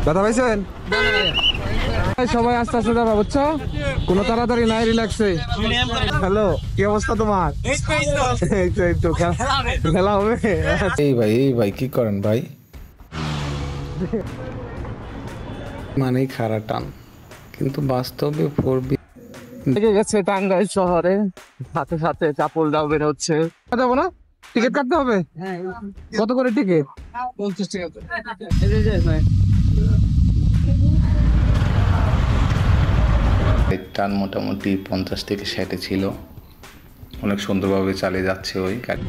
কথা পাইছেন সবাই আস্তে আস্তে যাবা বুঝছো, কোনো তাড়াতাড়ি নাই, রিল্যাক্সে। হ্যালো, কি অবস্থা তোমার? খেলা হবে। এই ভাই কি করেন ভাই? মানেই খারা টান, কিন্তু বাস্তবে গেছে টাঙ্গাইল শহরে, সাথে সাথে চাপল দাও বের হচ্ছে। যাবো না, টিকিট কাটতে হবে। কত করে টিকিট? 50 টাকা। টান মোটামুটি 50 থেকে 60 ছিল, অনেক সুন্দরভাবে চালিয়ে যাচ্ছে ওই গাড়ি।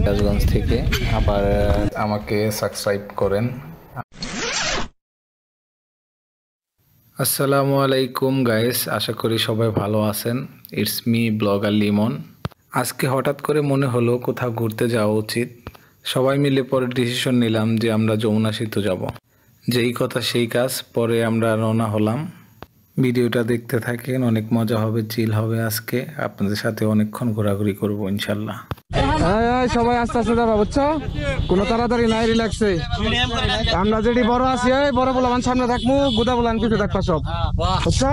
রাজগঞ্জ থেকে আবার আমাকে সাবস্ক্রাইব করেন। আসসালামু আলাইকুম গাইস, আশা করি সবাই ভালো আছেন। It's me blogger Limon. আজকে হঠাৎ করে মনে হলো কোথাও ঘুরতে যাওয়া উচিত। সবাই মিলে পরে ডিসিশন নিলাম যে আমরা যমুনা সেতু যাব। যেই কথা সেই কাজ, পরে আমরা রওনা হলাম। ভিডিওটা দেখতে থাকেন, অনেক মজা হবে, চিল হবে। আজকে আপনাদের সাথে অনেকক্ষণ ঘোরাঘুরি করবো ইনশাল্লাহ। সবাই আস্তে আস্তে যাবা বুঝছো, কোনো তাড়াতাড়ি নাই, রিল্যাক্সে। আমরা যেটি বড় আছি, বড় বলবান সামনে থাকবো, গোদা বলান পিছু থাকবা সব, বুঝছো?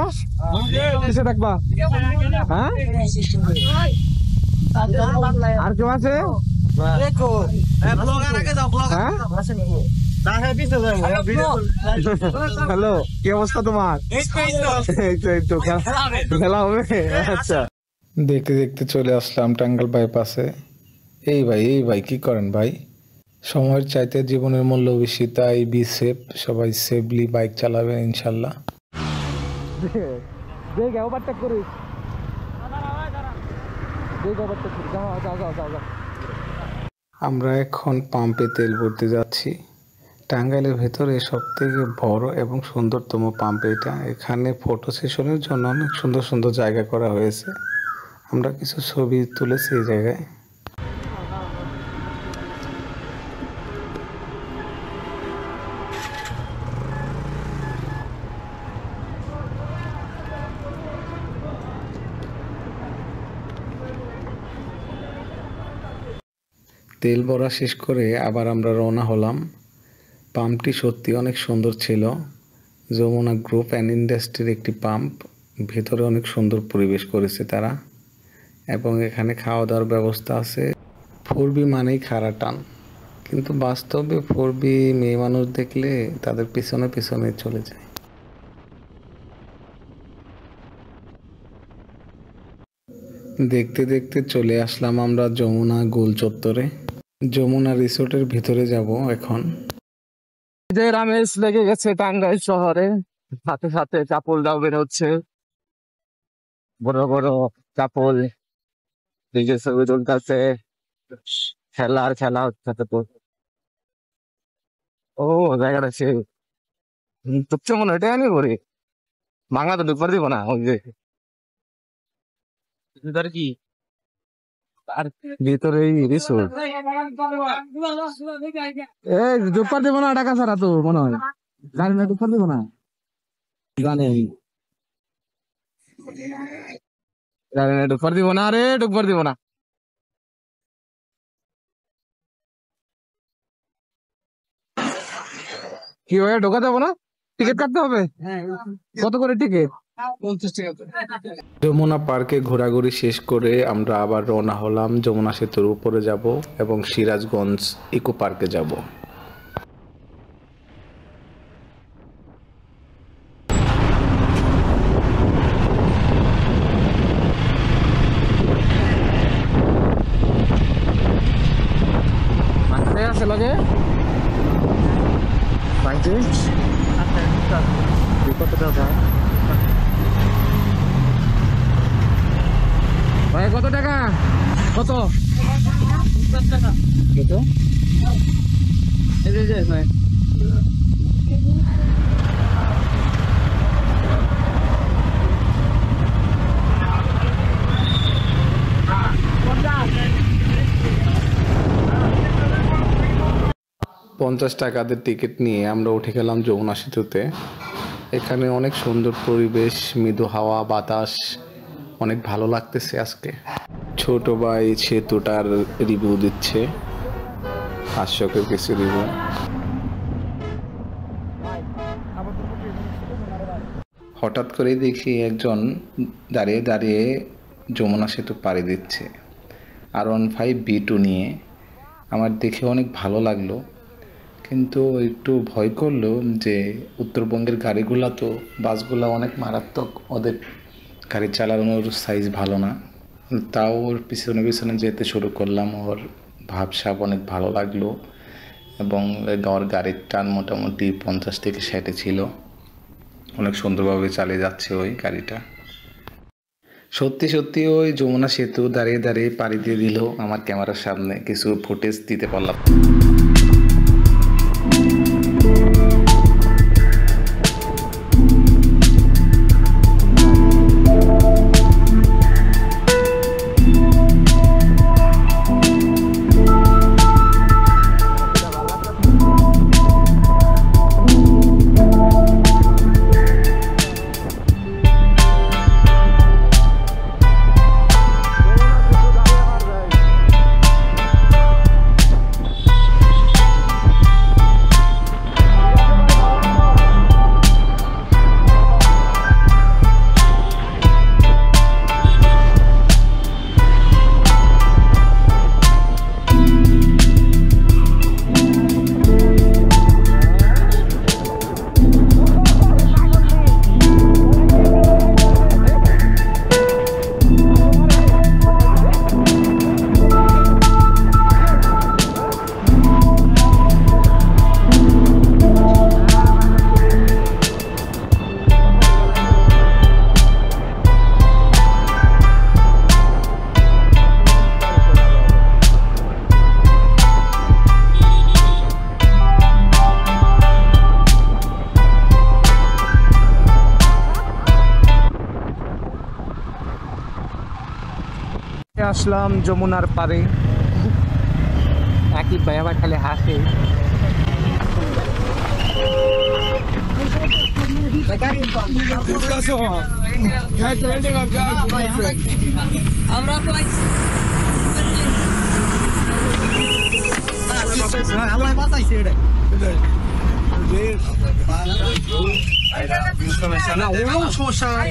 পিছে থাকবা। হ্যাঁ, আর কেউ আছে? হ্যালো, কি অবস্থা তোমার? খেলা হবে। আচ্ছা, দেখতে দেখতে চলে আসলাম টাঙ্গাইল বাইপাসে। এই ভাই কি করেন ভাই? সময়ের চাইতে জীবনের মূল্য বেশি, তাই বি সেফ, সবাই সেফলি বাইক চালাবেন ইনশাল্লাহ। আমরা এখন পাম্পে তেল ভরতে যাচ্ছি। টাঙ্গাইলের ভেতরে সব থেকে বড় এবং সুন্দরতম পাম্প এটা। এখানে ফটো সেশনের জন্য অনেক সুন্দর সুন্দর জায়গা করা হয়েছে। আমরা কিছু ছবি তুলেছি এই জায়গায়। তেল ভরা শেষ করে আবার আমরা রওনা হলাম। পাম্পটি সত্যি অনেক সুন্দর ছিল। যমুনা গ্রুপ অ্যান্ড ইন্ডাস্ট্রির একটি পাম্প, ভেতরে অনেক সুন্দর পরিবেশ করেছে তারা, এবং এখানে খাওয়া দাওয়ার ব্যবস্থা আছে। 4B মানেই খারা টান, কিন্তু বাস্তবে 4B মেয়ে মানুষ দেখলে তাদের পিছনে পিছনে চলে যায়। দেখতে দেখতে চলে আসলাম আমরা যমুনা গোল চত্বরে। যমুনা রিসোর্টের ভিতরে যাব এখন। রামেশ লেগে গেছে টাঙ্গাইল শহরে, সাথে সাথে চাপল দাও বের হচ্ছে, বড় বড় চাপল, ছবি তুলতেছে, খেলা হচ্ছে। তো ও জায়গাটা সে তুচ্ছ মনে হয়, এটা আমি করি ভাঙা তো ঢুকবার দিব না। ওই যে কি আর ভিতরে রিসোর্ট, এই ঢুকবার দিব না, টাকা ছাড়া তো মনে হয় গাড়ি না ঢুকবার দিব না, জানি আমি গাড়ি না ঢুকবার দিব না, রে ঢুকবার দিব না। কি হয়, ঢোকা যাবো না? টিকিট কাটতে হবে। কত করে টিকিট? 50 টাকা। যমুনা পার্কে ঘোরাঘুরি শেষ করে আমরা আবার রওনা হলাম। যমুনা সেতুর উপরে যাব এবং সিরাজগঞ্জ ইকো পার্কে যাব। আছে লাগে কত টাকা ভাই? কত টাকা? কত টাকা? 50 টাকাদের টিকিট নিয়ে আমরা উঠে গেলাম যমুনা সেতুতে। এখানে অনেক সুন্দর পরিবেশ, মৃদু হাওয়া বাতাস, অনেক ভালো লাগতেছে আজকে। ছোট ভাই সেতুটার রিভিউ দিচ্ছে, হাস্যকর কিছু রিভিউ। হঠাৎ করে দেখি একজন দাঁড়িয়ে দাঁড়িয়ে যমুনা সেতু পাড়ি দিচ্ছে R15 B2 নিয়ে। আমার দেখে অনেক ভালো লাগলো, কিন্তু একটু ভয় করলো যে উত্তরবঙ্গের গাড়িগুলা তো বাসগুলা অনেক মারাত্মক, ওদের গাড়ি চালানোর সাইজ ভালো না। তাও ওর পিছনে পিছনে যেতে শুরু করলাম, ওর ভাবসাব অনেক ভালো লাগলো এবং ওর গাড়ির টান মোটামুটি 50 থেকে 60 ছিল। অনেক সুন্দরভাবে চালিয়ে যাচ্ছে ওই গাড়িটা। সত্যি সত্যি ওই যমুনা সেতু দাঁড়িয়ে দাঁড়িয়ে পাড়ি দিয়ে দিল আমার ক্যামেরার সামনে। কিছু ফুটেজ দিতে পারলাম। আসলাম যমুনার পারে। একই ভাই আবার খালি হাসে।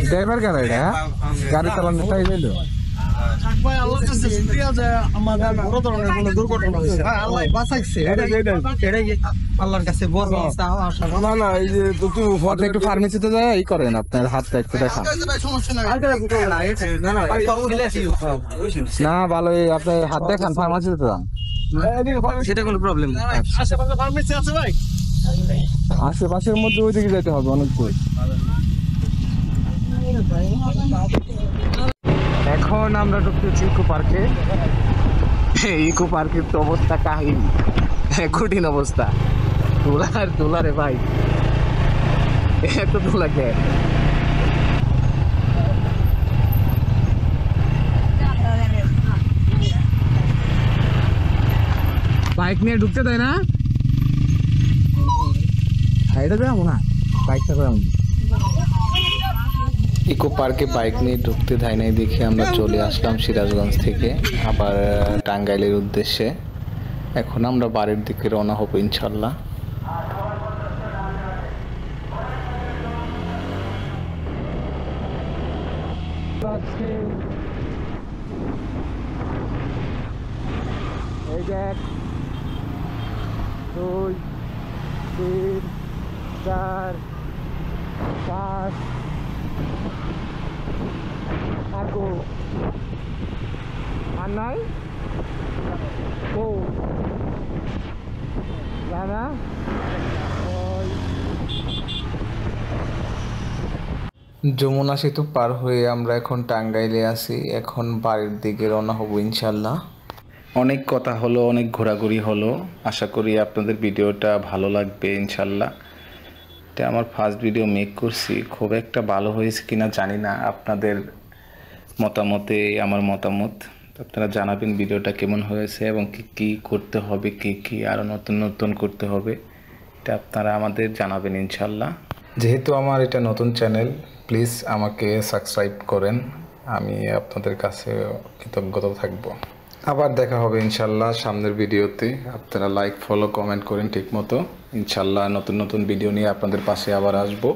ড্রাইভার কেন এটা গাড়ি চালানো তাই যাইলো। একটু ফার্মেসিতে যায় ই করেন, আপনার হাতটা একটু দেখান। না ভালোই, আপনার হাত দেখান, ফার্মেসিতে যান, সেটা কোনো প্রবলেম না। আশেপাশের মধ্যে ওইদিকে যেতে হবে অনেক দূর। এখন আমরা ঢুকতেছি ইকো পার্কে। ইকো পার্কের তো অবস্থা কাহিনী, কঠিন অবস্থা। তোলারে ভাই, এত তোলা কে? বাইক নিয়ে ঢুকতে দেয় না, এটা যাবো না, বাইকটা যাবো। ইকো পার্কে বাইক নিয়ে ঢুকতে দেয় নাই দেখে আমরা চলে আসলাম সিরাজগঞ্জ থেকে আবার টাঙ্গাইলের উদ্দেশ্যে। এখন আমরা বাড়ির দিকে রওনা হব ইনশাল্লাহ। এই যে 1 2 3 4 5 Aku Anai Ko Sana Jamuna সেতু পার হয়ে আমরা এখন টাঙ্গাইলে আছি। এখন বাড়ির দিকে রওনা হব ইনশাল্লাহ। অনেক কথা হলো, অনেক ঘোরাঘুরি হলো। আশা করি আপনাদের ভিডিওটা ভালো লাগবে ইনশাল্লাহ। এটা আমার ফার্স্ট ভিডিও মেক করছি, খুব একটা ভালো হয়েছে কিনা জানি না। আপনাদের মতামতে আমার মতামত, আপনারা জানাবেন ভিডিওটা কেমন হয়েছে এবং কি কি করতে হবে, কি কি আরও নতুন নতুন করতে হবে, এটা আপনারা আমাদের জানাবেন ইনশাল্লাহ। যেহেতু আমার এটা নতুন চ্যানেল, প্লিজ আমাকে সাবস্ক্রাইব করেন, আমি আপনাদের কাছে কৃতজ্ঞতা থাকব। আবার দেখা হবে ইনশাল্লাহ সামনের ভিডিওতে। আপনারা লাইক, ফলো, কমেন্ট করেন ঠিক মতো। ইনশাল্লাহ নতুন নতুন ভিডিও নিয়ে আপনাদের পাশে আবার আসবো।